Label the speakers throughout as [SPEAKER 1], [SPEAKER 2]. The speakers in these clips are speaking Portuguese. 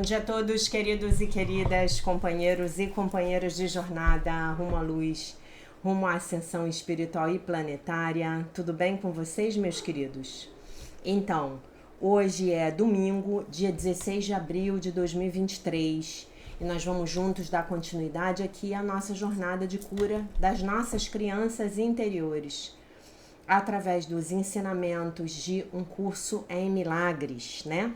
[SPEAKER 1] Bom dia a todos, queridos e queridas, companheiros e companheiras de jornada rumo à luz, rumo à ascensão espiritual e planetária. Tudo bem com vocês, meus queridos? Então, hoje é domingo, dia 16 de abril de 2023, e nós vamos juntos dar continuidade aqui à nossa jornada de cura das nossas crianças interiores, através dos ensinamentos de um curso em milagres, né?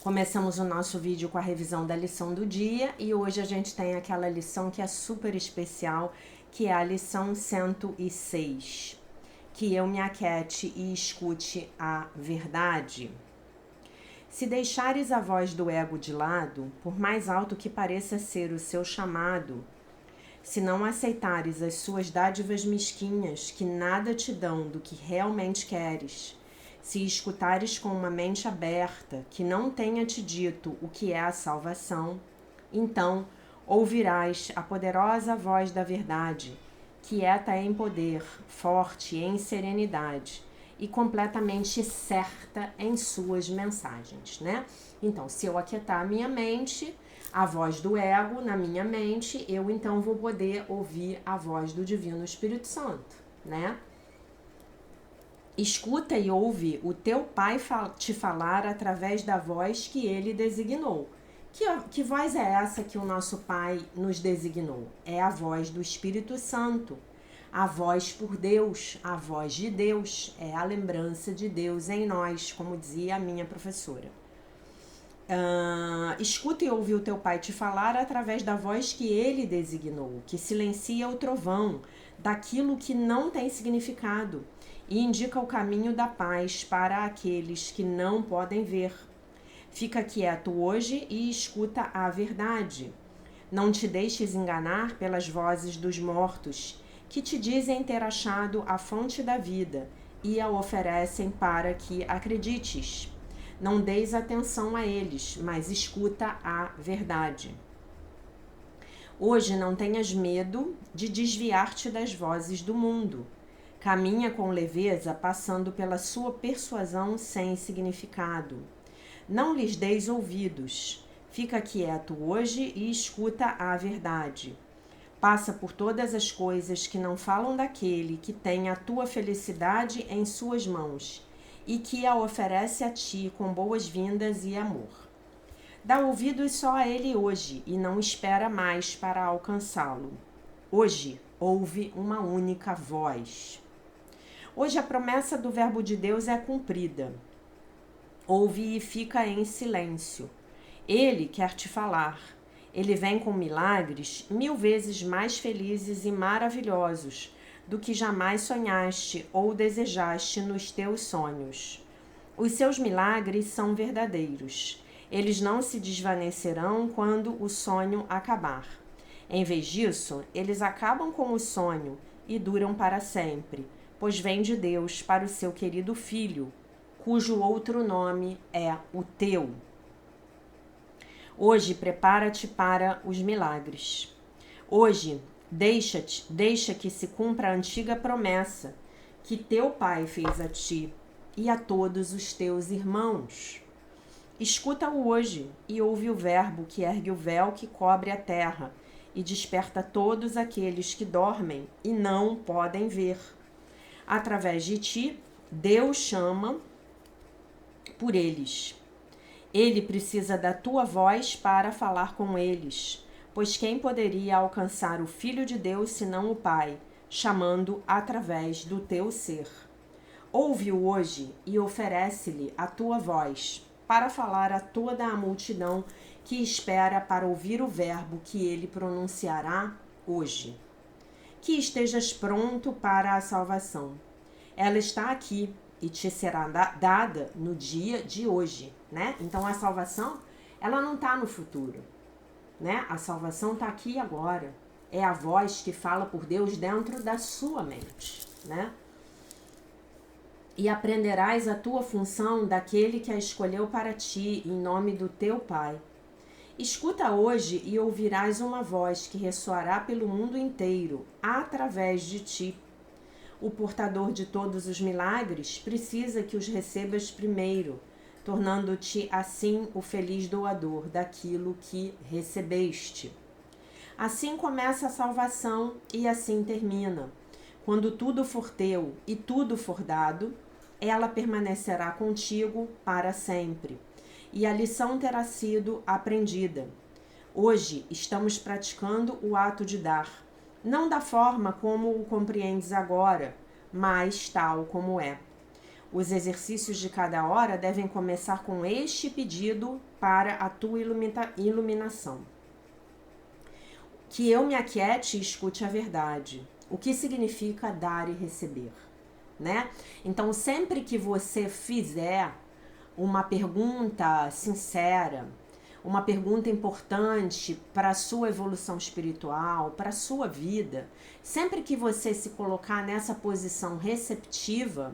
[SPEAKER 1] Começamos o nosso vídeo com a revisão da lição do dia e hoje a gente tem aquela lição que é super especial, que é a lição 106. Que eu me aquiete e escute a verdade. Se deixares a voz do ego de lado, por mais alto que pareça ser o seu chamado, se não aceitares as suas dádivas mesquinhas que nada te dão do que realmente queres, se escutares com uma mente aberta que não tenha te dito o que é a salvação, então ouvirás a poderosa voz da verdade, quieta em poder, forte em serenidade e completamente certa em suas mensagens, né? Então, se eu aquietar a minha mente, a voz do ego na minha mente, eu então vou poder ouvir a voz do Divino Espírito Santo, né? Escuta e ouve o teu Pai te falar através da voz que ele designou. Que voz é essa que o nosso Pai nos designou? É a voz do Espírito Santo, a voz por Deus, a voz de Deus, é a lembrança de Deus em nós, como dizia a minha professora. Escuta e ouve o teu Pai te falar através da voz que ele designou, que silencia o trovão daquilo que não tem significado e indica o caminho da paz para aqueles que não podem ver. Fica quieto hoje e escuta a verdade. Não te deixes enganar pelas vozes dos mortos, que te dizem ter achado a fonte da vida e a oferecem para que acredites. Não deis atenção a eles, mas escuta a verdade. Hoje não tenhas medo de desviar-te das vozes do mundo. Caminha com leveza, passando pela sua persuasão sem significado. Não lhes deis ouvidos. Fica quieto hoje e escuta a verdade. Passa por todas as coisas que não falam daquele que tem a tua felicidade em suas mãos e que a oferece a ti com boas-vindas e amor. Dá ouvidos só a ele hoje e não espera mais para alcançá-lo. Hoje, ouve uma única voz. Hoje a promessa do Verbo de Deus é cumprida. Ouve e fica em silêncio. Ele quer te falar. Ele vem com milagres 1000 vezes mais felizes e maravilhosos do que jamais sonhaste ou desejaste nos teus sonhos. Os seus milagres são verdadeiros. Eles não se desvanecerão quando o sonho acabar. Em vez disso, eles acabam com o sonho e duram para sempre, pois vem de Deus para o seu querido Filho, cujo outro nome é o teu. Hoje, prepara-te para os milagres. Hoje, deixa que se cumpra a antiga promessa que teu Pai fez a ti e a todos os teus irmãos. Escuta-o hoje e ouve o Verbo que ergue o véu que cobre a terra e desperta todos aqueles que dormem e não podem ver. Através de ti, Deus chama por eles. Ele precisa da tua voz para falar com eles, pois quem poderia alcançar o Filho de Deus senão o Pai, chamando através do teu ser? Ouve-o hoje e oferece-lhe a tua voz, para falar a toda a multidão que espera para ouvir o verbo que ele pronunciará hoje. Que estejas pronto para a salvação. Ela está aqui e te será dada no dia de hoje, né? Então a salvação, ela não está no futuro, né? A salvação está aqui e agora. É a voz que fala por Deus dentro da sua mente, né? E aprenderás a tua função daquele que a escolheu para ti, em nome do teu Pai. Escuta hoje e ouvirás uma voz que ressoará pelo mundo inteiro, através de ti. O portador de todos os milagres precisa que os recebas primeiro, tornando-te assim o feliz doador daquilo que recebeste. Assim começa a salvação e assim termina. Quando tudo for teu e tudo for dado, ela permanecerá contigo para sempre. E a lição terá sido aprendida. Hoje estamos praticando o ato de dar, não da forma como o compreendes agora, mas tal como é. Os exercícios de cada hora devem começar com este pedido para a tua iluminação. Que eu me aquiete e escute a verdade. O que significa dar e receber, né? Então, sempre que você fizer uma pergunta sincera, uma pergunta importante para a sua evolução espiritual, para a sua vida, sempre que você se colocar nessa posição receptiva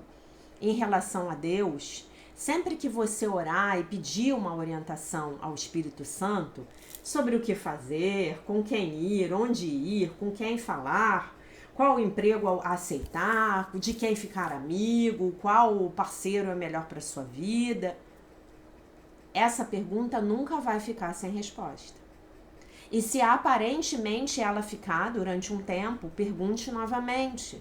[SPEAKER 1] em relação a Deus, sempre que você orar e pedir uma orientação ao Espírito Santo sobre o que fazer, com quem ir, onde ir, com quem falar, qual emprego a aceitar, de quem ficar amigo, qual parceiro é melhor para sua vida, essa pergunta nunca vai ficar sem resposta. E se aparentemente ela ficar durante um tempo, pergunte novamente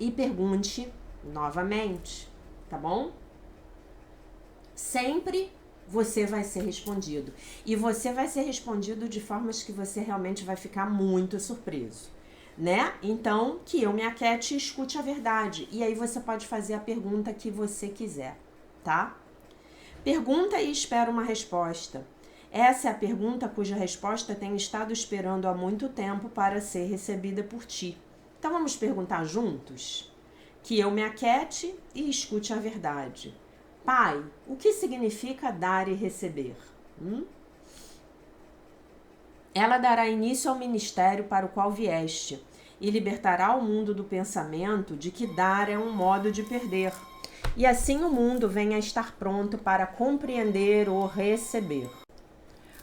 [SPEAKER 1] e pergunte novamente, tá bom? Sempre você vai ser respondido. E você vai ser respondido de formas que você realmente vai ficar muito surpreso, né? Então, que eu me aquiete e escute a verdade. E aí você pode fazer a pergunta que você quiser, tá? Pergunta e espera uma resposta. Essa é a pergunta cuja resposta tem estado esperando há muito tempo para ser recebida por ti. Então vamos perguntar juntos? Que eu me aquiete e escute a verdade. Pai, o que significa dar e receber? Ela dará início ao ministério para o qual vieste e libertará o mundo do pensamento de que dar é um modo de perder. E assim o mundo venha a estar pronto para compreender ou receber.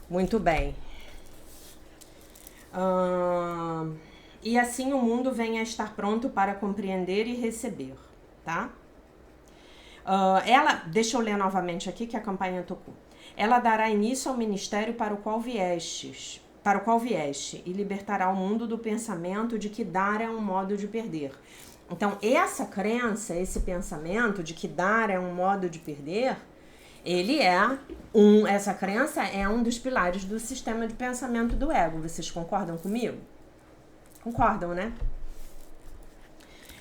[SPEAKER 1] Muito bem. E assim o mundo venha a estar pronto para compreender e receber, tá? Deixa eu ler novamente aqui que a campainha tocou. Ela dará início ao ministério para o qual vieste e libertará o mundo do pensamento de que dar é um modo de perder. Então, essa crença, esse pensamento de que dar é um modo de perder, essa crença é um dos pilares do sistema de pensamento do ego. Vocês concordam comigo? Concordam, né?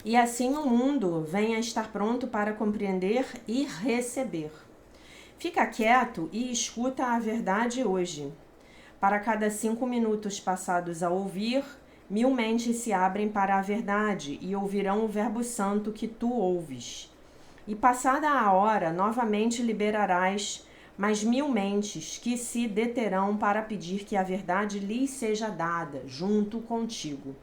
[SPEAKER 1] E assim o mundo vem a estar pronto para compreender e receber. Fica quieto e escuta a verdade hoje. Para cada 5 minutos passados a ouvir, 1000 mentes se abrem para a verdade e ouvirão o verbo santo que tu ouves. E passada a hora, novamente liberarás mais 1000 mentes que se deterão para pedir que a verdade lhes seja dada, junto contigo.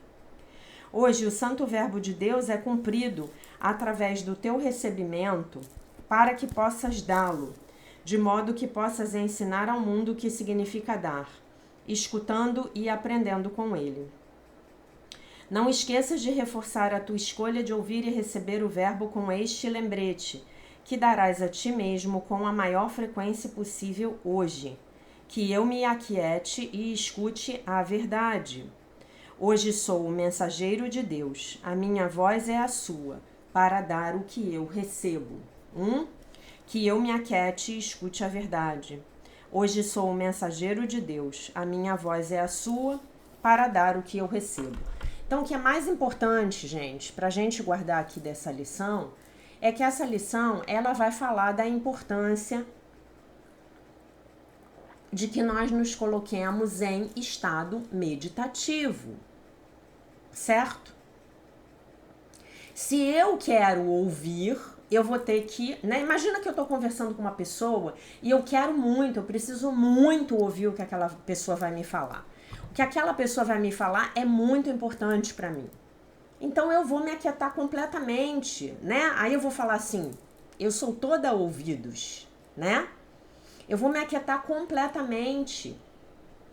[SPEAKER 1] Hoje o santo verbo de Deus é cumprido através do teu recebimento para que possas dá-lo, de modo que possas ensinar ao mundo o que significa dar, escutando e aprendendo com ele. Não esqueças de reforçar a tua escolha de ouvir e receber o verbo com este lembrete, que darás a ti mesmo com a maior frequência possível hoje. Que eu me aquiete e escute a verdade. Hoje sou o mensageiro de Deus, a minha voz é a sua, para dar o que eu recebo. Que eu me aquiete e escute a verdade. Hoje sou o mensageiro de Deus, a minha voz é a sua, para dar o que eu recebo. Então, o que é mais importante, gente, para a gente guardar aqui dessa lição, é que essa lição, ela vai falar da importância de que nós nos coloquemos em estado meditativo, certo? Se eu quero ouvir, eu vou ter que, né? Imagina que eu estou conversando com uma pessoa e eu preciso muito ouvir o que aquela pessoa vai me falar. O que aquela pessoa vai me falar é muito importante para mim. Então eu vou me aquietar completamente, né? Aí eu vou falar assim, eu sou toda ouvidos, né? Eu vou me aquietar completamente.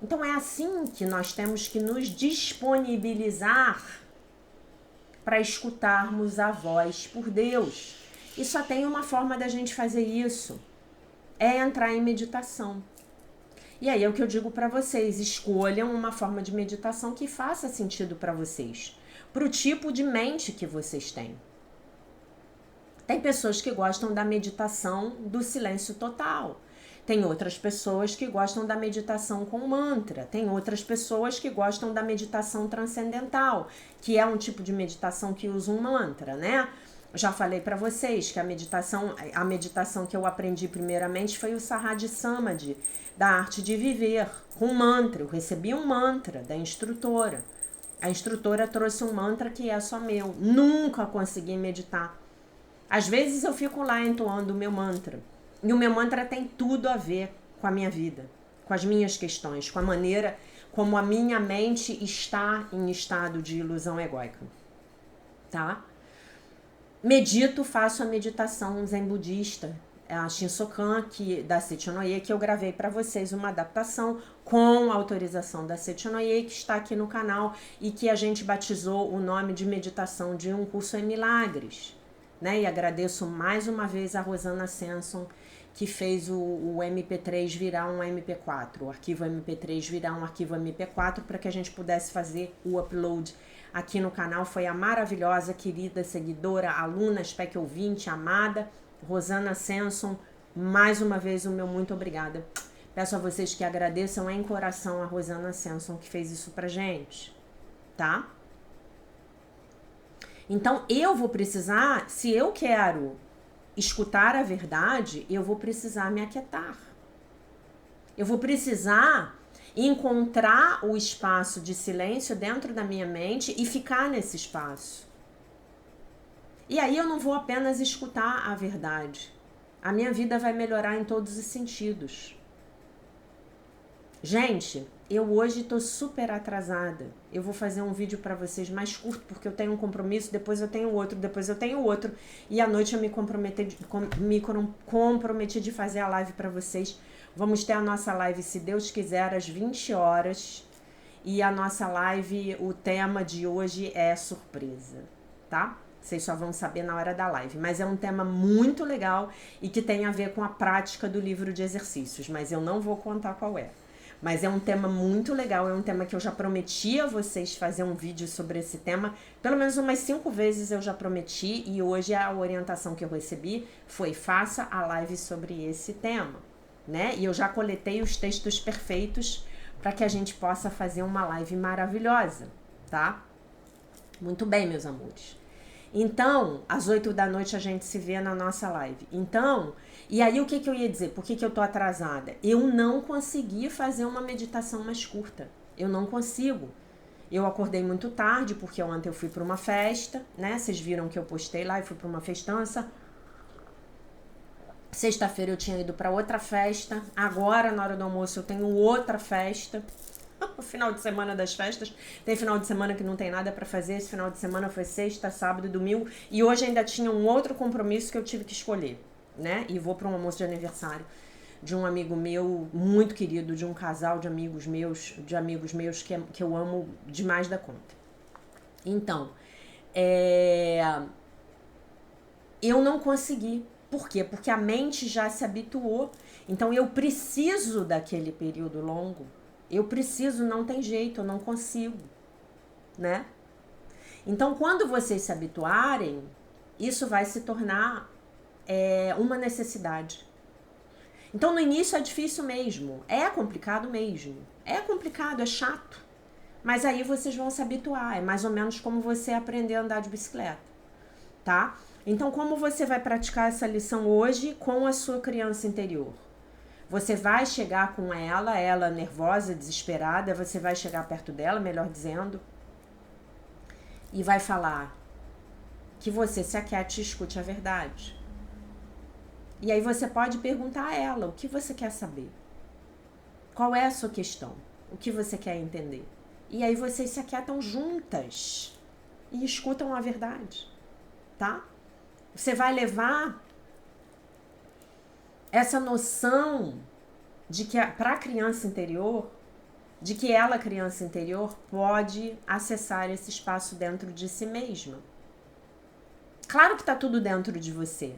[SPEAKER 1] Então é assim que nós temos que nos disponibilizar para escutarmos a voz por Deus. E só tem uma forma da gente fazer isso, é entrar em meditação. E aí é o que eu digo para vocês, escolham uma forma de meditação que faça sentido para vocês, pro tipo de mente que vocês têm. Tem pessoas que gostam da meditação do silêncio total. Tem outras pessoas que gostam da meditação com mantra. Tem outras pessoas que gostam da meditação transcendental, que é um tipo de meditação que usa um mantra, né? Já falei para vocês que a meditação que eu aprendi primeiramente foi o Samadhi Samadhi, da arte de viver, com mantra. Eu recebi um mantra da instrutora. A instrutora trouxe um mantra que é só meu. Nunca consegui meditar. Às vezes eu fico lá entoando o meu mantra. E o meu mantra tem tudo a ver com a minha vida, com as minhas questões, com a maneira como a minha mente está em estado de ilusão egóica. Tá? Medito, faço a meditação zen budista, a Shinsokan da Sechonoye, que eu gravei para vocês uma adaptação com autorização da Sechonoye, que está aqui no canal e que a gente batizou o nome de meditação de um curso em milagres. Né? E agradeço mais uma vez a Rosana Senson, que fez o MP3 virar um MP4, o arquivo MP3 virar um arquivo MP4 para que a gente pudesse fazer o upload aqui no canal. Foi a maravilhosa, querida seguidora, aluna, spec ouvinte, amada, Rosana Senson. Mais uma vez o meu muito obrigada. Peço a vocês que agradeçam em coração a Rosana Senson que fez isso pra gente, tá? Então eu vou precisar, se eu quero escutar a verdade, eu vou precisar me aquietar. Eu vou precisar encontrar o espaço de silêncio dentro da minha mente e ficar nesse espaço. E aí eu não vou apenas escutar a verdade. A minha vida vai melhorar em todos os sentidos. Gente, eu hoje tô super atrasada. Eu vou fazer um vídeo para vocês mais curto, porque eu tenho um compromisso, depois eu tenho outro, depois eu tenho outro. E à noite eu me comprometi de fazer a live para vocês. Vamos ter a nossa live, se Deus quiser, às 20 horas. E a nossa live, o tema de hoje é surpresa, tá? Vocês só vão saber na hora da live. Mas é um tema muito legal e que tem a ver com a prática do livro de exercícios. Mas eu não vou contar qual é. Mas é um tema muito legal, é um tema que eu já prometi a vocês fazer um vídeo sobre esse tema. Pelo menos umas 5 vezes eu já prometi e hoje a orientação que eu recebi foi: faça a live sobre esse tema, né? E eu já coletei os textos perfeitos para que a gente possa fazer uma live maravilhosa, tá? Muito bem, meus amores. Então, às 8 da noite a gente se vê na nossa live. Então, e aí o que eu ia dizer? Por que eu tô atrasada? Eu não consegui fazer uma meditação mais curta. Eu não consigo. Eu acordei muito tarde, porque ontem eu fui para uma festa, né? Vocês viram que eu postei lá e fui para uma festança. Sexta-feira eu tinha ido para outra festa. Agora, na hora do almoço, eu tenho outra festa. O final de semana das festas. Tem final de semana que não tem nada para fazer. Esse final de semana foi sexta, sábado e domingo. E hoje ainda tinha um outro compromisso que eu tive que escolher, né? E vou para um almoço de aniversário de um amigo meu muito querido, de um casal de amigos meus que eu amo demais da conta. Então, eu não consegui. Por quê? Porque a mente já se habituou. Então eu preciso daquele período longo. Eu preciso, não tem jeito, eu não consigo, né? Então, quando vocês se habituarem, isso vai se tornar uma necessidade. Então, no início é difícil mesmo, é complicado mesmo. É complicado, é chato. Mas aí vocês vão se habituar, é mais ou menos como você aprender a andar de bicicleta, tá? Então, como você vai praticar essa lição hoje com a sua criança interior? Você vai chegar com ela nervosa, desesperada, você vai chegar perto dela, melhor dizendo, e vai falar que você se aquiete e escute a verdade. E aí você pode perguntar a ela o que você quer saber. Qual é a sua questão? O que você quer entender? E aí vocês se aquietam juntas e escutam a verdade, tá? Você vai levar essa noção de que para a criança interior, de que ela, criança interior, pode acessar esse espaço dentro de si mesma. Claro que tá tudo dentro de você.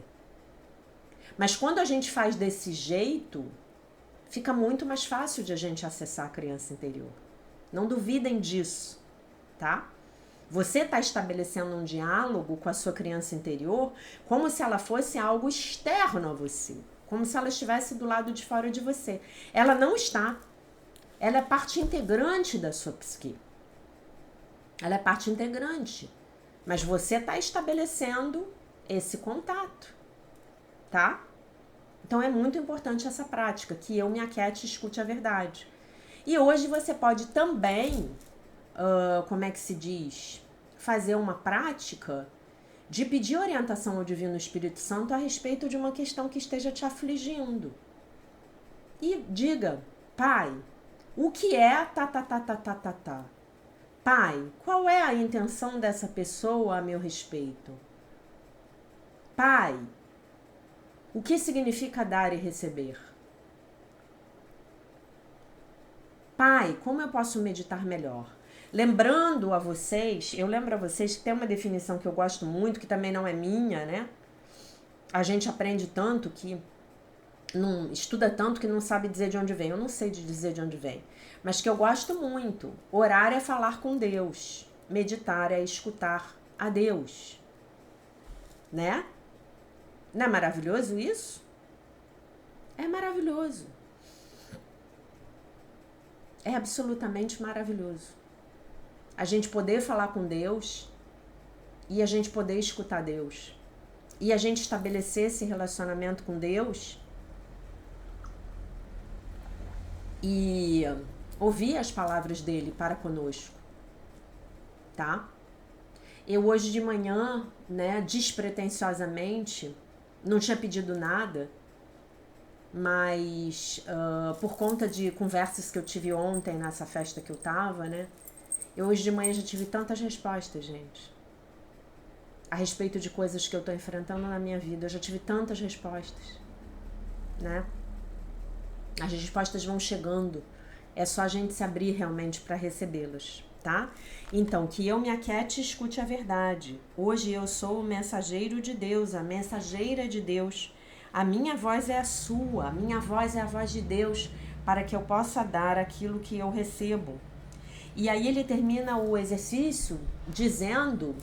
[SPEAKER 1] Mas quando a gente faz desse jeito, fica muito mais fácil de a gente acessar a criança interior. Não duvidem disso, tá? Você está estabelecendo um diálogo com a sua criança interior como se ela fosse algo externo a você. Como se ela estivesse do lado de fora de você. Ela não está. Ela é parte integrante da sua psique. Ela é parte integrante. Mas você está estabelecendo esse contato, tá? Então é muito importante essa prática, que eu me aquiete e escute a verdade. E hoje você pode também, como é que se diz, fazer uma prática de pedir orientação ao Divino Espírito Santo a respeito de uma questão que esteja te afligindo. E diga, Pai, o que é tá? Pai, qual é a intenção dessa pessoa a meu respeito? Pai, o que significa dar e receber? Pai, como eu posso meditar melhor? Lembrando a vocês, eu lembro a vocês que tem uma definição que eu gosto muito, que também não é minha, né? A gente aprende tanto que não estuda tanto que não sabe dizer de onde vem. Eu não sei dizer de onde vem, mas que eu gosto muito. Orar é falar com Deus, meditar é escutar a Deus, né? Não é maravilhoso isso? É maravilhoso. É absolutamente maravilhoso. A gente poder falar com Deus e a gente poder escutar Deus. E a gente estabelecer esse relacionamento com Deus e ouvir as palavras dele para conosco, tá? Eu hoje de manhã, né, despretensiosamente, não tinha pedido nada, mas por conta de conversas que eu tive ontem nessa festa que eu tava, né, eu hoje de manhã já tive tantas respostas, gente, a respeito de coisas que eu tô enfrentando na minha vida. Eu já tive tantas respostas, né? As respostas vão chegando, é só a gente se abrir realmente para recebê-las, tá? Então, que eu me aquiete e escute a verdade. Hoje eu sou o mensageiro de Deus, a mensageira de Deus. A minha voz é a sua, a minha voz é a voz de Deus, para que eu possa dar aquilo que eu recebo. E aí ele termina o exercício dizendo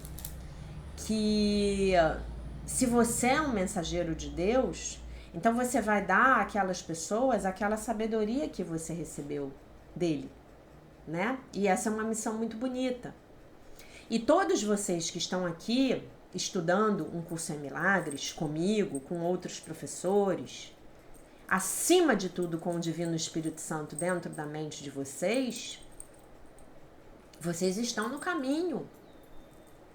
[SPEAKER 1] que se você é um mensageiro de Deus, então você vai dar àquelas pessoas aquela sabedoria que você recebeu dele, né? E essa é uma missão muito bonita. E todos vocês que estão aqui estudando um curso em milagres comigo, com outros professores, acima de tudo com o Divino Espírito Santo dentro da mente de vocês, vocês estão no caminho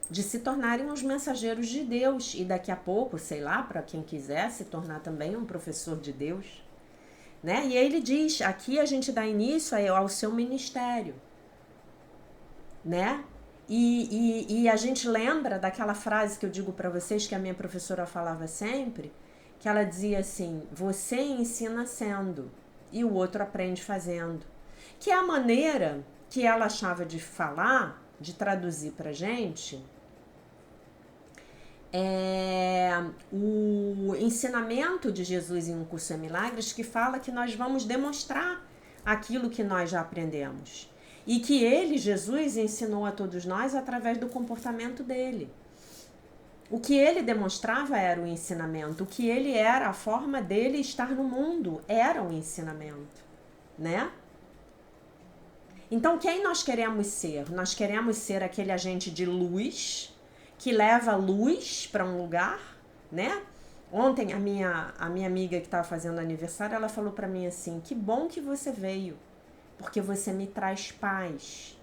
[SPEAKER 1] de se tornarem os mensageiros de Deus. E daqui a pouco, sei lá, para quem quiser se tornar também um professor de Deus, né? E aí ele diz, aqui a gente dá início ao seu ministério, né? E a gente lembra daquela frase que eu digo para vocês, que a minha professora falava sempre, que ela dizia assim, você ensina sendo e o outro aprende fazendo. Que é a maneira que ela achava de falar, de traduzir pra gente, o ensinamento de Jesus em Um Curso em Milagres, que fala que nós vamos demonstrar aquilo que nós já aprendemos. E que ele, Jesus, ensinou a todos nós através do comportamento dele. O que ele demonstrava era o ensinamento. O que ele era, a forma dele estar no mundo, era o ensinamento, né? Então, quem nós queremos ser? Nós queremos ser aquele agente de luz que leva luz para um lugar, né? Ontem, a minha amiga que estava fazendo aniversário, ela falou para mim assim, que bom que você veio, porque você me traz paz.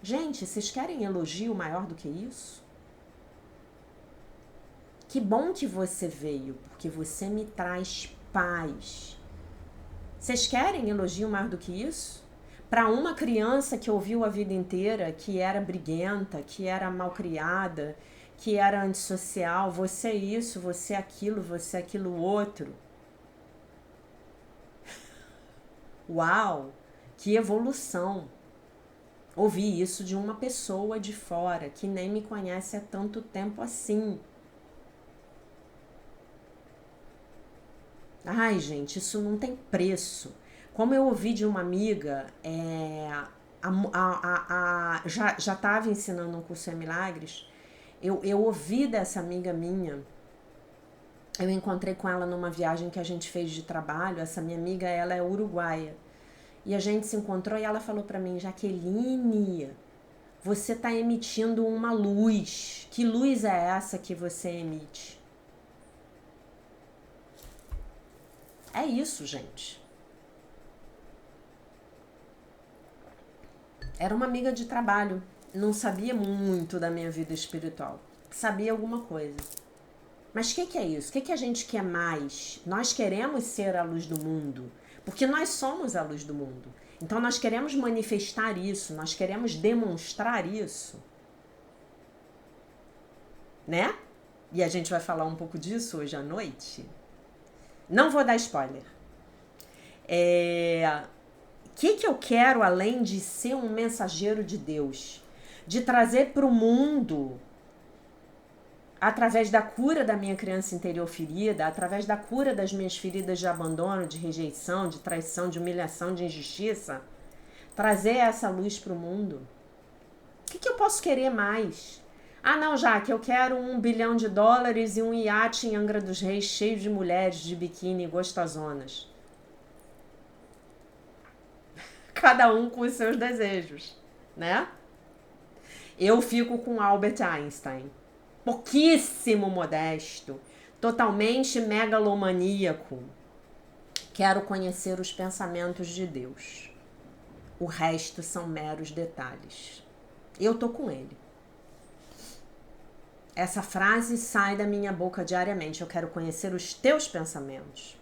[SPEAKER 1] Gente, vocês querem elogio maior do que isso? Que bom que você veio, porque você me traz paz. Vocês querem elogio maior do que isso? Para uma criança que ouviu a vida inteira que era briguenta, que era malcriada, que era antissocial, você isso, você aquilo outro. Uau, que evolução! Ouvir isso de uma pessoa de fora que nem me conhece há tanto tempo assim. Ai, gente, isso não tem preço. Como eu ouvi de uma amiga, já estava ensinando um curso em milagres, eu ouvi dessa amiga minha, eu encontrei com ela numa viagem que a gente fez de trabalho. Essa minha amiga, ela é uruguaia. E a gente se encontrou e ela falou pra mim: Jaqueline, você tá emitindo uma luz. Que luz é essa que você emite? É isso, gente. Era uma amiga de trabalho. Não sabia muito da minha vida espiritual. Sabia alguma coisa. Mas o que é isso? O que a gente quer mais? Nós queremos ser a luz do mundo. Porque nós somos a luz do mundo. Então nós queremos manifestar isso. Nós queremos demonstrar isso. Né? E a gente vai falar um pouco disso hoje à noite. Não vou dar spoiler. O que eu quero além de ser um mensageiro de Deus? De trazer para o mundo, através da cura da minha criança interior ferida, através da cura das minhas feridas de abandono, de rejeição, de traição, de humilhação, de injustiça, trazer essa luz para o mundo. O que eu posso querer mais? Ah, não, Jaque, eu quero $1 bilhão e um iate em Angra dos Reis cheio de mulheres de biquíni gostosonas. Cada um com os seus desejos, né? Eu fico com Albert Einstein. Pouquíssimo modesto, totalmente megalomaníaco. Quero conhecer os pensamentos de Deus. O resto são meros detalhes. Eu tô com ele. Essa frase sai da minha boca diariamente. Eu quero conhecer os teus pensamentos.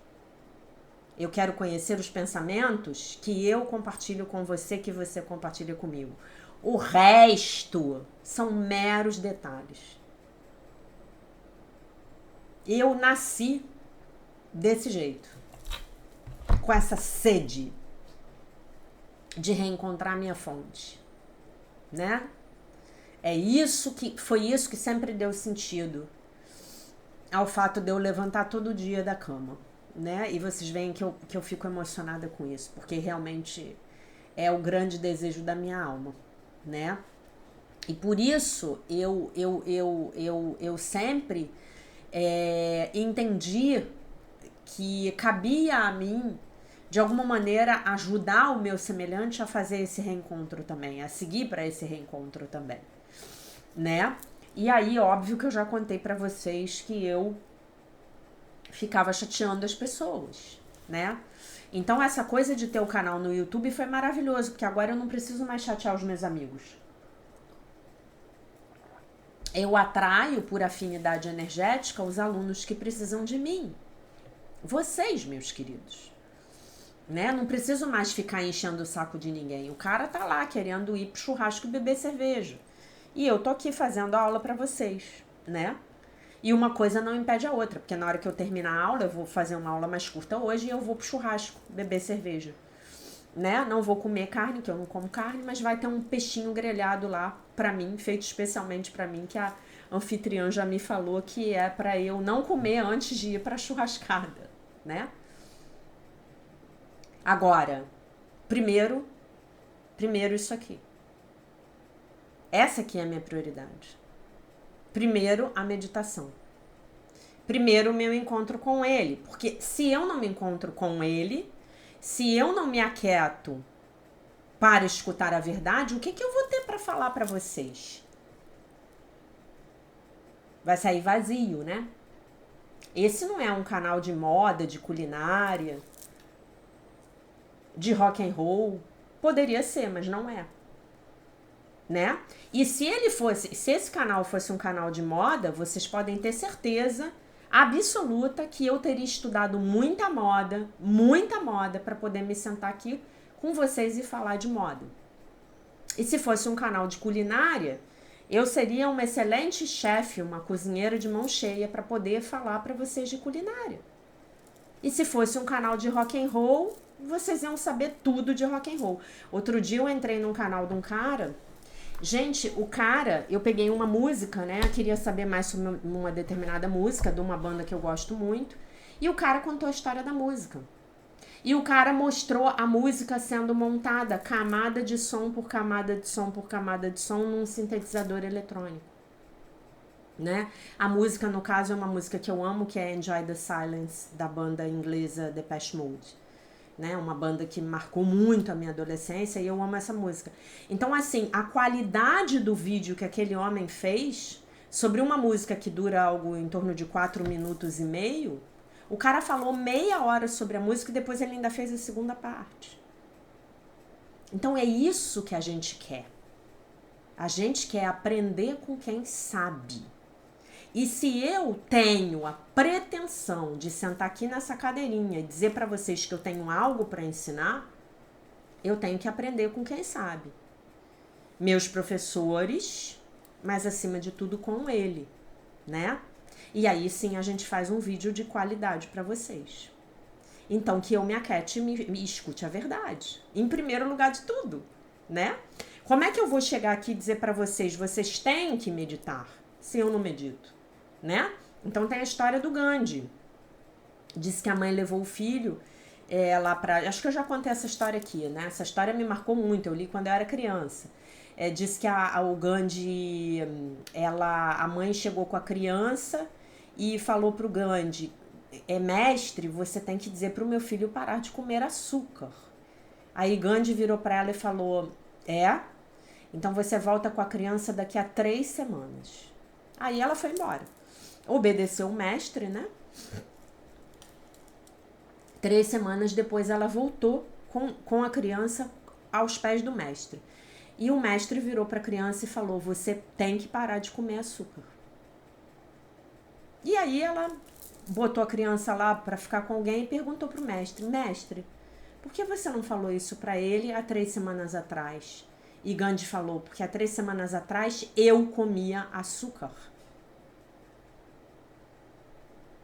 [SPEAKER 1] Eu quero conhecer os pensamentos que eu compartilho com você, que você compartilha comigo. O resto são meros detalhes. Eu nasci desse jeito, com essa sede de reencontrar minha fonte, né? Foi isso que sempre deu sentido ao fato de eu levantar todo dia da cama, né? E vocês veem que eu fico emocionada com isso, porque realmente é o grande desejo da minha alma, né? E por isso eu sempre entendi que cabia a mim, de alguma maneira, ajudar o meu semelhante a fazer esse reencontro também, a seguir para esse reencontro também, né? E aí, óbvio que eu já contei para vocês que eu ficava chateando as pessoas, né? Então essa coisa de ter o canal no YouTube foi maravilhoso, porque agora eu não preciso mais chatear os meus amigos. Eu atraio por afinidade energética os alunos que precisam de mim. Vocês, meus queridos. Né? Não preciso mais ficar enchendo o saco de ninguém. O cara tá lá querendo ir pro churrasco e beber cerveja. E eu tô aqui fazendo a aula pra vocês, né? E uma coisa não impede a outra, porque na hora que eu terminar a aula, eu vou fazer uma aula mais curta hoje e eu vou pro churrasco, beber cerveja. Né? Não vou comer carne, que eu não como carne, mas vai ter um peixinho grelhado lá pra mim, feito especialmente pra mim, que a anfitriã já me falou que é pra eu não comer antes de ir pra churrascada, né? Agora, primeiro isso aqui. Essa aqui é a minha prioridade. Primeiro, a meditação. Primeiro, o meu encontro com ele. Porque se eu não me encontro com ele, se eu não me aquieto para escutar a verdade, o que eu vou ter para falar para vocês? Vai sair vazio, né? Esse não é um canal de moda, de culinária, de rock and roll. Poderia ser, mas não é. Né? E se esse canal fosse um canal de moda, vocês podem ter certeza absoluta que eu teria estudado muita moda para poder me sentar aqui com vocês e falar de moda. E se fosse um canal de culinária, eu seria uma excelente chefe, uma cozinheira de mão cheia para poder falar para vocês de culinária. E se fosse um canal de rock and roll, vocês iam saber tudo de rock and roll. Outro dia eu entrei num canal de um cara. Gente, o cara, eu peguei uma música, né? Eu queria saber mais sobre uma determinada música de uma banda que eu gosto muito. E o cara contou a história da música. E o cara mostrou a música sendo montada, camada de som por camada de som por camada de som, num sintetizador eletrônico, né? A música, no caso, é uma música que eu amo, que é Enjoy the Silence, da banda inglesa Depeche Mode, né? Uma banda que marcou muito a minha adolescência e eu amo essa música. Então, assim, a qualidade do vídeo que aquele homem fez sobre uma música que dura algo em torno de 4 minutos e meio, o cara falou meia hora sobre a música e depois ele ainda fez a segunda parte. Então é isso que a gente quer. A gente quer aprender com quem sabe. E se eu tenho a pretensão de sentar aqui nessa cadeirinha e dizer para vocês que eu tenho algo para ensinar, eu tenho que aprender com quem sabe. Meus professores, mas acima de tudo com ele, né? E aí sim a gente faz um vídeo de qualidade para vocês. Então que eu me aquete e me escute a verdade. Em primeiro lugar de tudo, né? Como é que eu vou chegar aqui e dizer para vocês, vocês têm que meditar, se eu não medito, né? Então tem a história do Gandhi. Diz que a mãe levou o filho lá pra... Acho que eu já contei essa história aqui, né? Essa história me marcou muito, eu li quando eu era criança. Diz que o Gandhi, a mãe chegou com a criança e falou pro Gandhi, mestre, você tem que dizer pro meu filho parar de comer açúcar. Aí Gandhi virou para ela e falou, então você volta com a criança daqui a 3 semanas. Aí ela foi embora. Obedeceu o mestre, né? 3 semanas depois ela voltou com a criança aos pés do mestre. E o mestre virou para a criança e falou, você tem que parar de comer açúcar. E aí ela botou a criança lá para ficar com alguém e perguntou pro mestre, por que você não falou isso para ele há 3 semanas atrás? E Gandhi falou, porque há 3 semanas atrás eu comia açúcar.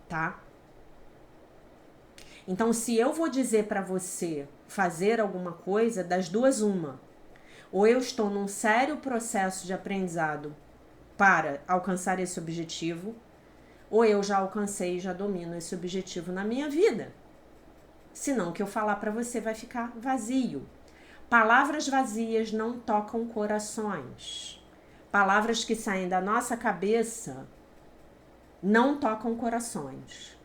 [SPEAKER 1] Tá? Então, se eu vou dizer para você fazer alguma coisa, das duas uma. Ou eu estou num sério processo de aprendizado para alcançar esse objetivo, ou eu já alcancei e já domino esse objetivo na minha vida. Senão o que eu falar para você vai ficar vazio. Palavras vazias não tocam corações. Palavras que saem da nossa cabeça não tocam corações.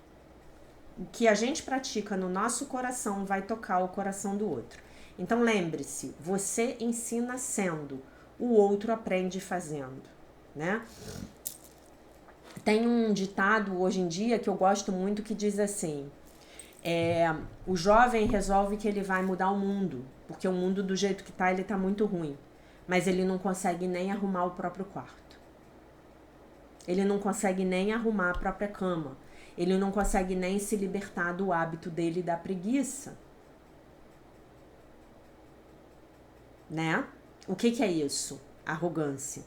[SPEAKER 1] O que a gente pratica no nosso coração vai tocar o coração do outro. Então lembre-se, você ensina sendo, o outro aprende fazendo, né? Tem um ditado hoje em dia que eu gosto muito que diz assim, o jovem resolve que ele vai mudar o mundo, porque o mundo do jeito que tá, ele tá muito ruim, mas ele não consegue nem arrumar o próprio quarto. Ele não consegue nem arrumar a própria cama. Ele não consegue nem se libertar do hábito dele da preguiça. Né? O que é isso? Arrogância.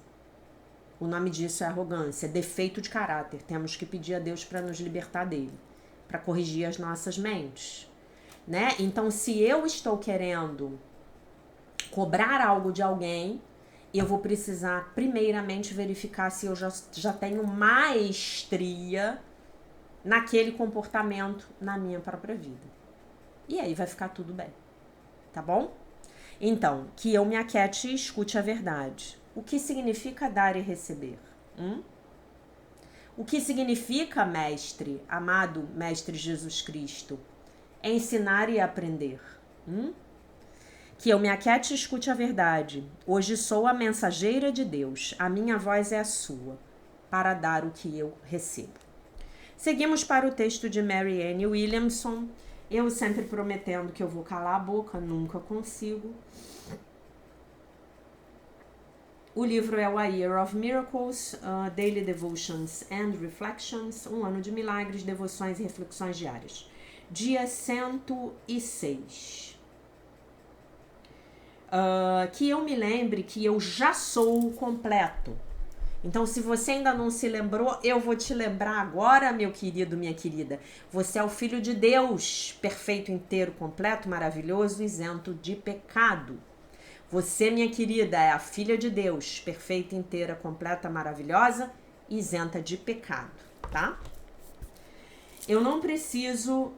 [SPEAKER 1] O nome disso é arrogância, defeito de caráter. Temos que pedir a Deus para nos libertar dele, para corrigir as nossas mentes, né? Então, se eu estou querendo cobrar algo de alguém, eu vou precisar primeiramente verificar se eu já tenho maestria naquele comportamento na minha própria vida. E aí vai ficar tudo bem, tá bom? Então, que eu me aquiete e escute a verdade. O que significa dar e receber? O que significa, mestre, amado mestre Jesus Cristo? Ensinar e aprender. Que eu me aquiete e escute a verdade. Hoje sou a mensageira de Deus, a minha voz é a sua, para dar o que eu recebo. Seguimos para o texto de Marianne Williamson. Eu sempre prometendo que eu vou calar a boca, nunca consigo. O livro é o A Year of Miracles, Daily Devotions and Reflections, um ano de milagres, devoções e reflexões diárias. Dia 106. Que eu me lembre que eu já sou o completo. Então, se você ainda não se lembrou, eu vou te lembrar agora, meu querido, minha querida. Você é o Filho de Deus, perfeito, inteiro, completo, maravilhoso, isento de pecado. Você, minha querida, é a filha de Deus, perfeita, inteira, completa, maravilhosa, isenta de pecado, tá? Eu não preciso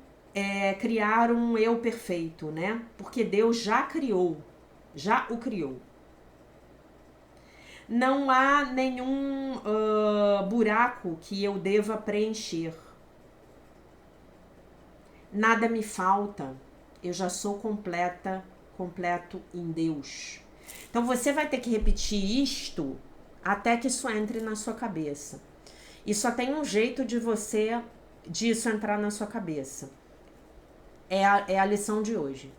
[SPEAKER 1] criar um eu perfeito, né? Porque Deus já o criou. Não há nenhum buraco que eu deva preencher. Nada me falta. Eu já sou completo em Deus. Então você vai ter que repetir isto até que isso entre na sua cabeça. E só tem um jeito disso entrar na sua cabeça. É a lição de hoje.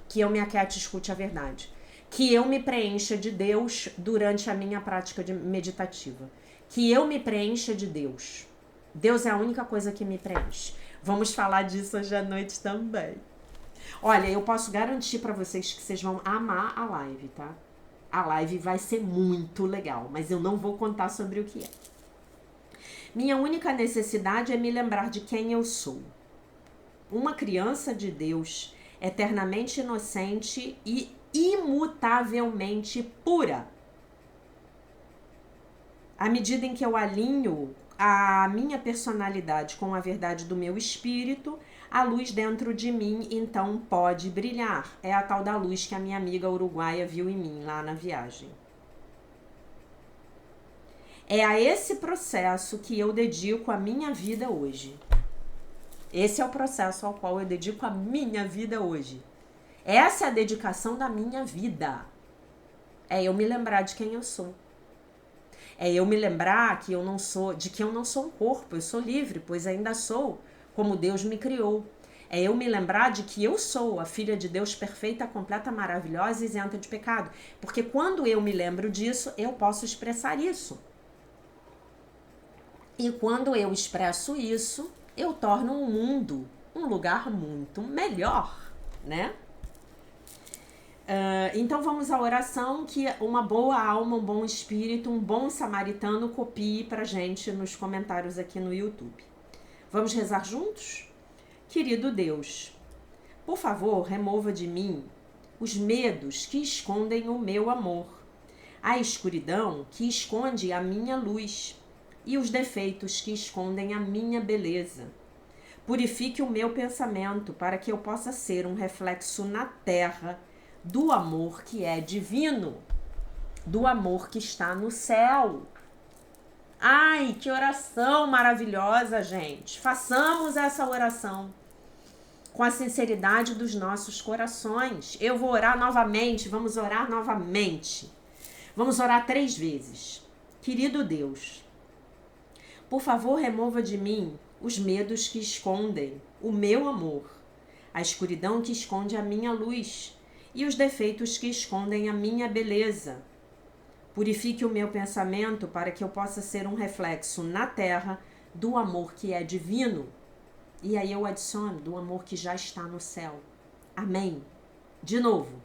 [SPEAKER 1] Que eu me aquiete e escute a verdade. Que eu me preencha de Deus durante a minha prática meditativa. Que eu me preencha de Deus. Deus é a única coisa que me preenche. Vamos falar disso hoje à noite também. Olha, eu posso garantir para vocês que vocês vão amar a live, tá? A live vai ser muito legal, mas eu não vou contar sobre o que é. Minha única necessidade é me lembrar de quem eu sou. Uma criança de Deus, eternamente inocente e imutavelmente pura. À medida em que eu alinho a minha personalidade com a verdade do meu espírito, a luz dentro de mim então pode brilhar. É a tal da luz que a minha amiga uruguaia viu em mim lá na viagem. É a esse processo que eu dedico a minha vida hoje. Esse é o processo ao qual eu dedico a minha vida hoje. Essa é a dedicação da minha vida. É eu me lembrar de quem eu sou. É eu me lembrar que eu não sou um corpo, eu sou livre, pois ainda sou como Deus me criou. É eu me lembrar de que eu sou a filha de Deus perfeita, completa, maravilhosa e isenta de pecado. Porque quando eu me lembro disso, eu posso expressar isso. E quando eu expresso isso, eu torno o mundo um lugar muito melhor, né? Então vamos à oração que uma boa alma, um bom espírito, um bom samaritano copie pra gente nos comentários aqui no YouTube. Vamos rezar juntos? Querido Deus, por favor, remova de mim os medos que escondem o meu amor, a escuridão que esconde a minha luz e os defeitos que escondem a minha beleza. Purifique o meu pensamento para que eu possa ser um reflexo na terra do amor que é divino, do amor que está no céu. Ai, que oração maravilhosa, gente. Façamos essa oração com a sinceridade dos nossos corações. Eu vou orar novamente, vamos orar novamente. Vamos orar 3 vezes. Querido Deus, por favor, remova de mim os medos que escondem o meu amor, a escuridão que esconde a minha luz e os defeitos que escondem a minha beleza. Purifique o meu pensamento para que eu possa ser um reflexo na terra do amor que é divino. E aí eu adiciono do amor que já está no céu. Amém. De novo,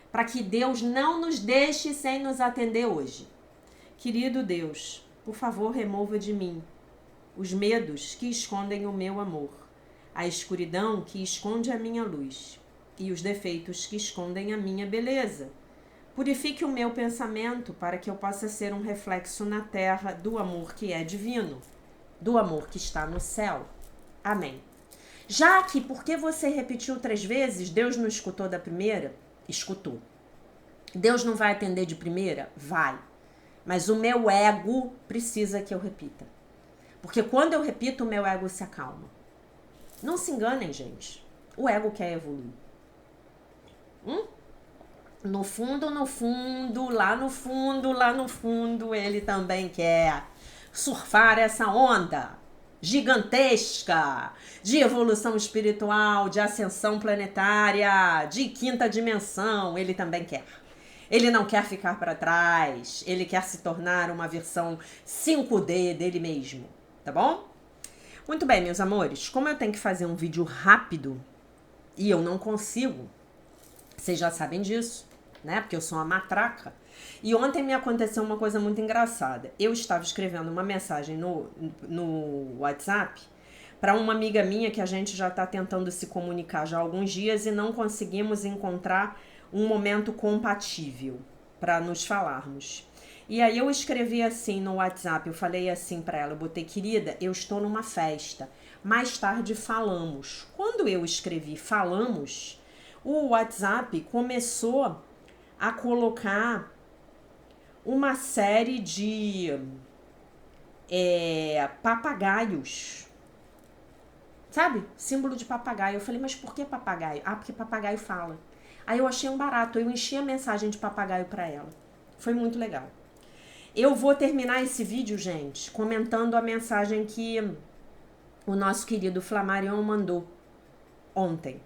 [SPEAKER 1] para que Deus não nos deixe sem nos atender hoje. Querido Deus, por favor, remova de mim os medos que escondem o meu amor, a escuridão que esconde a minha luz e os defeitos que escondem a minha beleza. Purifique o meu pensamento para que eu possa ser um reflexo na terra do amor que é divino, do amor que está no céu. Amém. Já que, porque você repetiu 3 vezes, Deus não escutou da primeira? Escutou. Deus não vai atender de primeira? Vai. Mas o meu ego precisa que eu repita. Porque quando eu repito, o meu ego se acalma. Não se enganem, gente. O ego quer evoluir. No fundo, lá no fundo, ele também quer surfar essa onda gigantesca de evolução espiritual, de ascensão planetária, de 5ª dimensão. Ele também quer. Ele não quer ficar para trás. Ele quer se tornar uma versão 5D dele mesmo. Tá bom? Muito bem, meus amores. Como eu tenho que fazer um vídeo rápido e eu não consigo, vocês já sabem disso, né? Porque eu sou uma matraca. E ontem me aconteceu uma coisa muito engraçada. Eu estava escrevendo uma mensagem no WhatsApp para uma amiga minha que a gente já está tentando se comunicar já há alguns dias e não conseguimos encontrar um momento compatível para nos falarmos. E aí eu escrevi assim no WhatsApp, eu falei assim para ela, eu botei: querida, eu estou numa festa, Mais tarde falamos. Quando eu escrevi falamos, o WhatsApp começou a colocar uma série de papagaios. Sabe? Símbolo de papagaio. Eu falei, mas por que papagaio? Ah, porque papagaio fala. Aí eu achei um barato, eu enchi a mensagem de papagaio para ela. Foi muito legal. Eu vou terminar esse vídeo, gente, comentando a mensagem que o nosso querido Flamarion mandou ontem.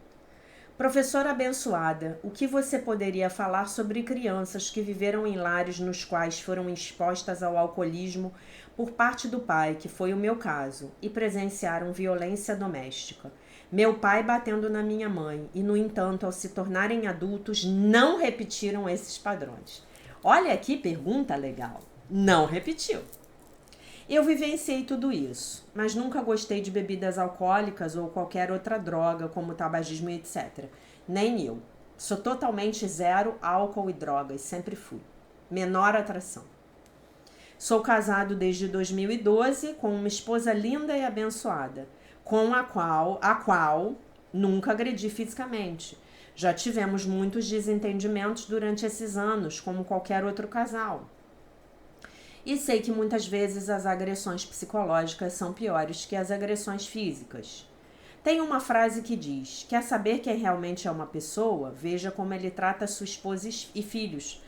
[SPEAKER 1] Professora abençoada, o que você poderia falar sobre crianças que viveram em lares nos quais foram expostas ao alcoolismo por parte do pai, que foi o meu caso, e presenciaram violência doméstica? Meu pai batendo na minha mãe e, no entanto, ao se tornarem adultos, não repetiram esses padrões. Olha que pergunta legal. Não repetiu. Eu vivenciei tudo isso, mas nunca gostei de bebidas alcoólicas ou qualquer outra droga, como tabagismo e etc. Nem eu. Sou totalmente zero álcool e drogas, sempre fui. Menor atração. Sou casado desde 2012 com uma esposa linda e abençoada, com a qual nunca agredi fisicamente. Já tivemos muitos desentendimentos durante esses anos, como qualquer outro casal. E sei que muitas vezes as agressões psicológicas são piores que as agressões físicas. Tem uma frase que diz: quer saber quem realmente é uma pessoa? Veja como ele trata sua esposa e filhos.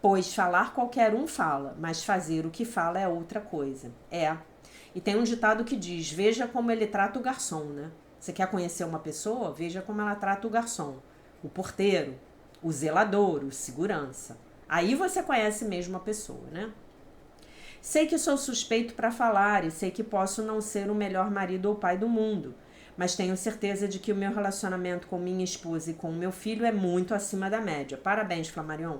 [SPEAKER 1] Pois falar qualquer um fala, mas fazer o que fala é outra coisa. E tem um ditado que diz: veja como ele trata o garçom, né? Você quer conhecer uma pessoa? Veja como ela trata o garçom, o porteiro, o zelador, o segurança. Aí você conhece mesmo a pessoa, né? Sei que sou suspeito para falar e sei que posso não ser o melhor marido ou pai do mundo, mas tenho certeza de que o meu relacionamento com minha esposa e com o meu filho é muito acima da média. Parabéns, Flamarion.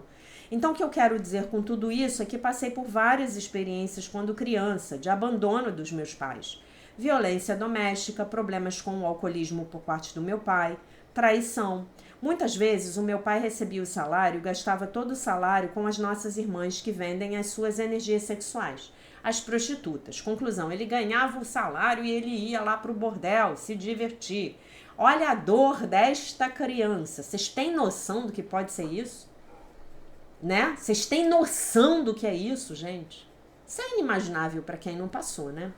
[SPEAKER 1] Então, o que eu quero dizer com tudo isso é que passei por várias experiências quando criança, de abandono dos meus pais. Violência doméstica, problemas com o alcoolismo por parte do meu pai, traição. Muitas vezes o meu pai recebia o salário e gastava todo o salário com as nossas irmãs que vendem as suas energias sexuais, as prostitutas. Conclusão, ele ganhava o salário e ele ia lá pro bordel se divertir. Olha a dor desta criança. Vocês têm noção do que pode ser isso? Né? Vocês têm noção do que é isso, gente? Isso é inimaginável para quem não passou, né?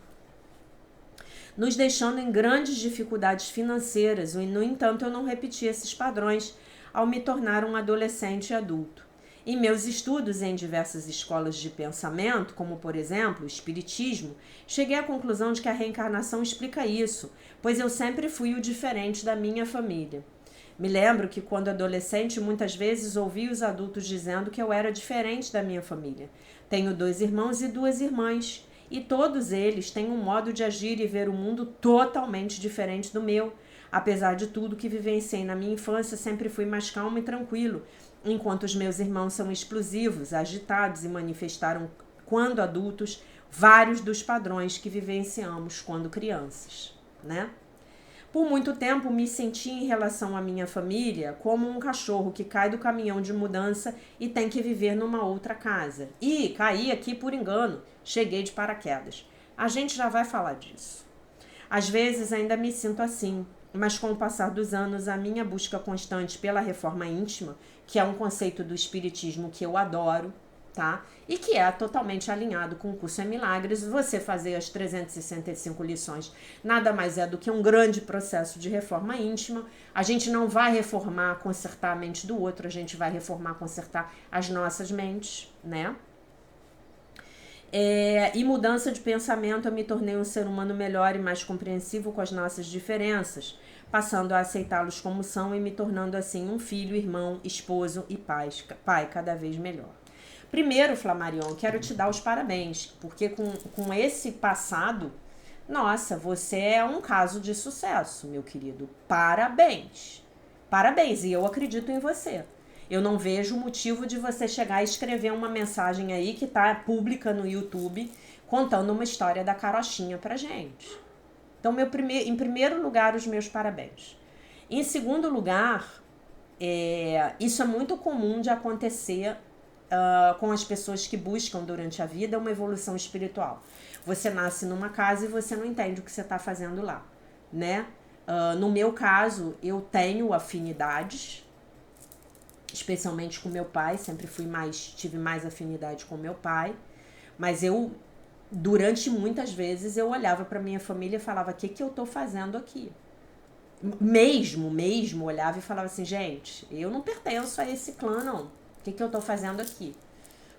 [SPEAKER 1] Nos deixando em grandes dificuldades financeiras, e, no entanto, eu não repeti esses padrões ao me tornar um adolescente e adulto. Em meus estudos em diversas escolas de pensamento, como, por exemplo, o Espiritismo, cheguei à conclusão de que a reencarnação explica isso, pois eu sempre fui o diferente da minha família. Me lembro que, quando adolescente, muitas vezes ouvi os adultos dizendo que eu era diferente da minha família. Tenho 2 irmãos e 2 irmãs. E todos eles têm um modo de agir e ver o mundo totalmente diferente do meu. Apesar de tudo que vivenciei na minha infância, sempre fui mais calmo e tranquilo, enquanto os meus irmãos são explosivos, agitados e manifestaram, quando adultos, vários dos padrões que vivenciamos quando crianças, né? Por muito tempo me senti em relação à minha família como um cachorro que cai do caminhão de mudança e tem que viver numa outra casa. E caí aqui por engano, cheguei de paraquedas. A gente já vai falar disso. Às vezes ainda me sinto assim, mas com o passar dos anos a minha busca constante pela reforma íntima, que é um conceito do espiritismo que eu adoro, tá? E que é totalmente alinhado com o curso em Milagres. Você fazer as 365 lições nada mais é do que um grande processo de reforma íntima. A gente não vai reformar, consertar a mente do outro, a gente vai reformar, consertar as nossas mentes, né? E mudança de pensamento, eu me tornei um ser humano melhor e mais compreensivo com as nossas diferenças, passando a aceitá-los como são e me tornando assim um filho, irmão, esposo e pai cada vez melhor. Primeiro, Flamarion, quero te dar os parabéns, porque com esse passado, nossa, você é um caso de sucesso, meu querido. Parabéns. Parabéns, e eu acredito em você. Eu não vejo motivo de você chegar e escrever uma mensagem aí que tá pública no YouTube, contando uma história da carochinha pra gente. Então, em primeiro lugar, os meus parabéns. Em segundo lugar, isso é muito comum de acontecer com as pessoas que buscam durante a vida uma evolução espiritual. Você nasce numa casa e você não entende o que você está fazendo lá. né? No meu caso, eu tenho afinidades, especialmente com meu pai, tive mais afinidade com meu pai, mas durante muitas vezes, eu olhava para minha família e falava, o que eu tô fazendo aqui? Mesmo, olhava e falava assim, gente, eu não pertenço a esse clã, não. O que eu tô fazendo aqui?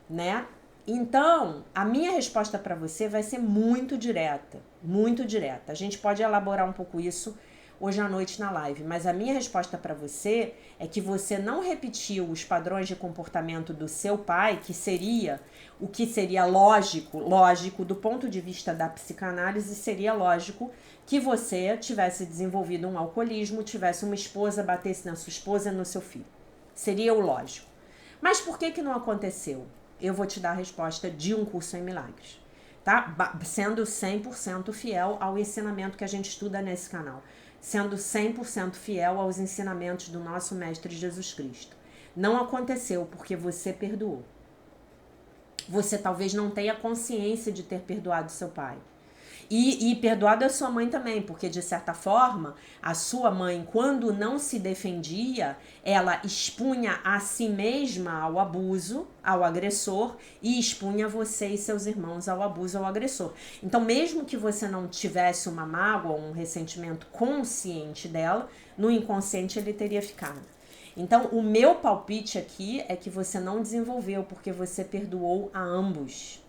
[SPEAKER 1] Né? Então, a minha resposta para você vai ser muito direta, muito direta. A gente pode elaborar um pouco isso hoje à noite na live, mas a minha resposta para você é que você não repetiu os padrões de comportamento do seu pai, que seria o que seria lógico do ponto de vista da psicanálise, seria lógico que você tivesse desenvolvido um alcoolismo, tivesse uma esposa, batesse na sua esposa e no seu filho. Seria o lógico. Mas por que não aconteceu? Eu vou te dar a resposta de Um Curso em Milagres, tá? Sendo 100% fiel ao ensinamento que a gente estuda nesse canal. Sendo 100% fiel aos ensinamentos do nosso Mestre Jesus Cristo. Não aconteceu porque você perdoou. Você talvez não tenha consciência de ter perdoado seu pai. E perdoado a sua mãe também, porque de certa forma, a sua mãe, quando não se defendia, ela expunha a si mesma ao abuso, ao agressor, e expunha você e seus irmãos ao abuso, ao agressor. Então, mesmo que você não tivesse uma mágoa, um ressentimento consciente dela, no inconsciente ele teria ficado. Então, o meu palpite aqui é que você não desenvolveu, porque você perdoou a ambos.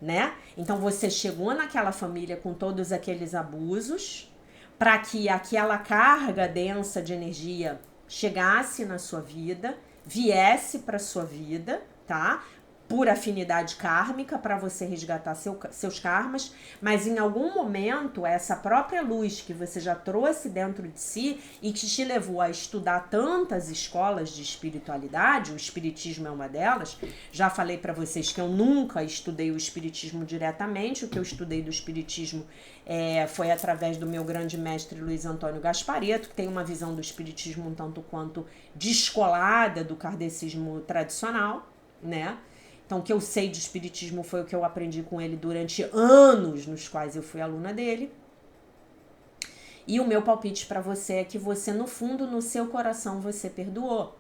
[SPEAKER 1] Né? Então você chegou naquela família com todos aqueles abusos para que aquela carga densa de energia chegasse na sua vida, viesse para sua vida, tá? Por afinidade kármica, para você resgatar seus karmas, mas em algum momento essa própria luz que você já trouxe dentro de si e que te levou a estudar tantas escolas de espiritualidade, o espiritismo é uma delas. Já falei para vocês que eu nunca estudei o espiritismo diretamente, o que eu estudei do espiritismo foi através do meu grande mestre Luiz Antônio Gasparetto, que tem uma visão do espiritismo um tanto quanto descolada do kardecismo tradicional, né? Então, o que eu sei de espiritismo foi o que eu aprendi com ele durante anos nos quais eu fui aluna dele. E o meu palpite para você é que você, no fundo, no seu coração, você perdoou.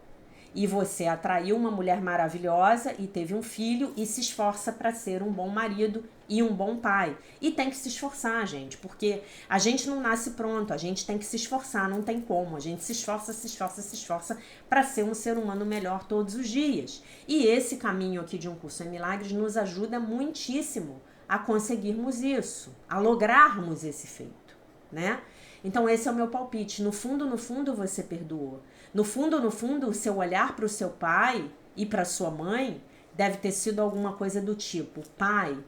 [SPEAKER 1] E você atraiu uma mulher maravilhosa e teve um filho e se esforça para ser um bom marido e um bom pai. E tem que se esforçar, gente, porque a gente não nasce pronto, a gente tem que se esforçar, não tem como. A gente se esforça para ser um ser humano melhor todos os dias. E esse caminho aqui de Um Curso em Milagres nos ajuda muitíssimo a conseguirmos isso, a lograrmos esse feito, né? Então esse é o meu palpite. No fundo, você perdoou. No fundo, o seu olhar para o seu pai e para sua mãe deve ter sido alguma coisa do tipo: pai,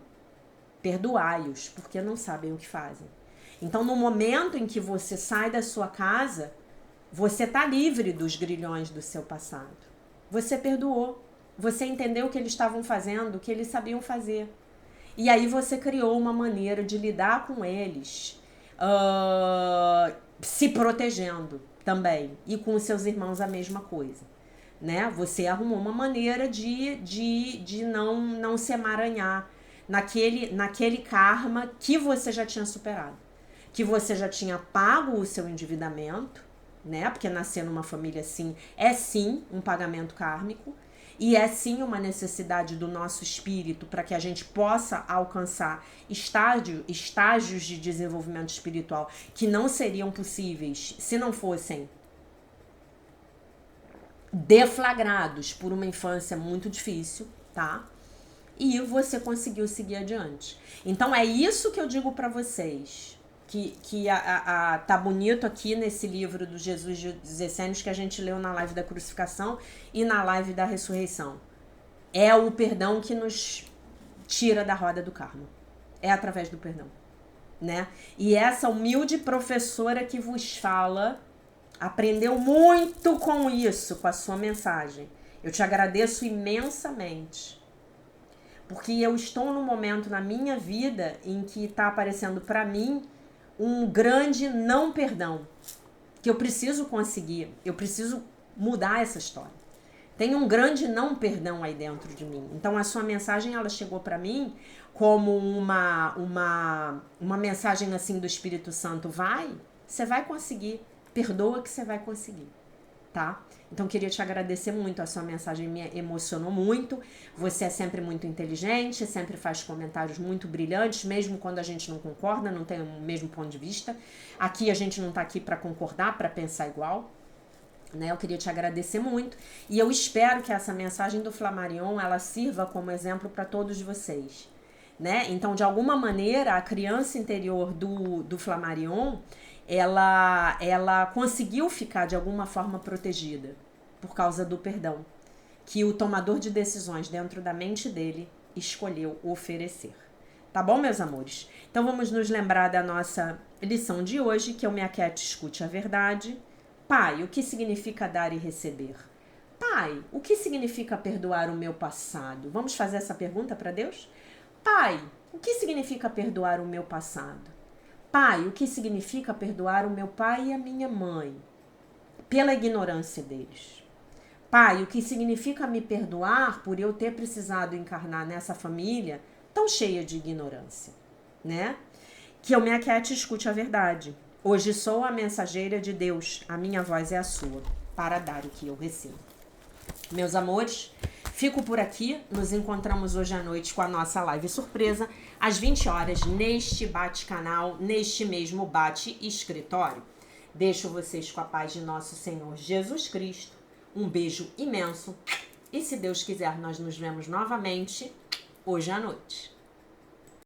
[SPEAKER 1] perdoai-os, porque não sabem o que fazem. Então, no momento em que você sai da sua casa, você está livre dos grilhões do seu passado. Você perdoou. Você entendeu o que eles estavam fazendo, o que eles sabiam fazer. E aí você criou uma maneira de lidar com eles, se protegendo também. E com os seus irmãos a mesma coisa. Né? Você arrumou uma maneira de não se emaranhar naquele karma que você já tinha superado. Que você já tinha pago o seu endividamento, né? Porque nascer numa família assim é sim um pagamento kármico. E é sim uma necessidade do nosso espírito para que a gente possa alcançar estágios de desenvolvimento espiritual que não seriam possíveis se não fossem deflagrados por uma infância muito difícil, tá? E você conseguiu seguir adiante. Então é isso que eu digo para vocês. Que tá bonito aqui nesse livro do Jesus dos Essênios que a gente leu na live da crucificação e na live da ressurreição. É o perdão que nos tira da roda do karma. É através do perdão, né? E essa humilde professora que vos fala aprendeu muito com isso, com a sua mensagem. Eu te agradeço imensamente. Porque eu estou num momento na minha vida em que está aparecendo para mim um grande não perdão, que eu preciso conseguir, eu preciso mudar essa história. Tem um grande não perdão aí dentro de mim. Então a sua mensagem, ela chegou para mim como uma mensagem assim do Espírito Santo, vai, você vai conseguir. Perdoa que você vai conseguir, tá? Então, queria te agradecer muito. A sua mensagem me emocionou muito. Você é sempre muito inteligente, sempre faz comentários muito brilhantes, mesmo quando a gente não concorda, não tem o mesmo ponto de vista. Aqui a gente não tá aqui para concordar, para pensar igual, né? Eu queria te agradecer muito. E eu espero que essa mensagem do Flammarion, ela sirva como exemplo para todos vocês, né? Então, de alguma maneira, a criança interior do Flammarion, ela conseguiu ficar de alguma forma protegida por causa do perdão que o tomador de decisões dentro da mente dele escolheu oferecer. Tá bom, meus amores? Então vamos nos lembrar da nossa lição de hoje, que eu me aquete, escute a verdade. Pai, o que significa dar e receber? Pai, o que significa perdoar o meu passado? Vamos fazer essa pergunta para Deus? Pai, o que significa perdoar o meu passado? Pai, o que significa perdoar o meu pai e a minha mãe pela ignorância deles? Pai, o que significa me perdoar por eu ter precisado encarnar nessa família tão cheia de ignorância, né? Que eu me aquete e escute a verdade. Hoje sou a mensageira de Deus, a minha voz é a sua, para dar o que eu recebo. Meus amores, fico por aqui, nos encontramos hoje à noite com a nossa live surpresa, às 20 horas, neste bate-canal, neste mesmo bate-escritório. Deixo vocês com a paz de nosso Senhor Jesus Cristo, um beijo imenso, e se Deus quiser, nós nos vemos novamente hoje à noite.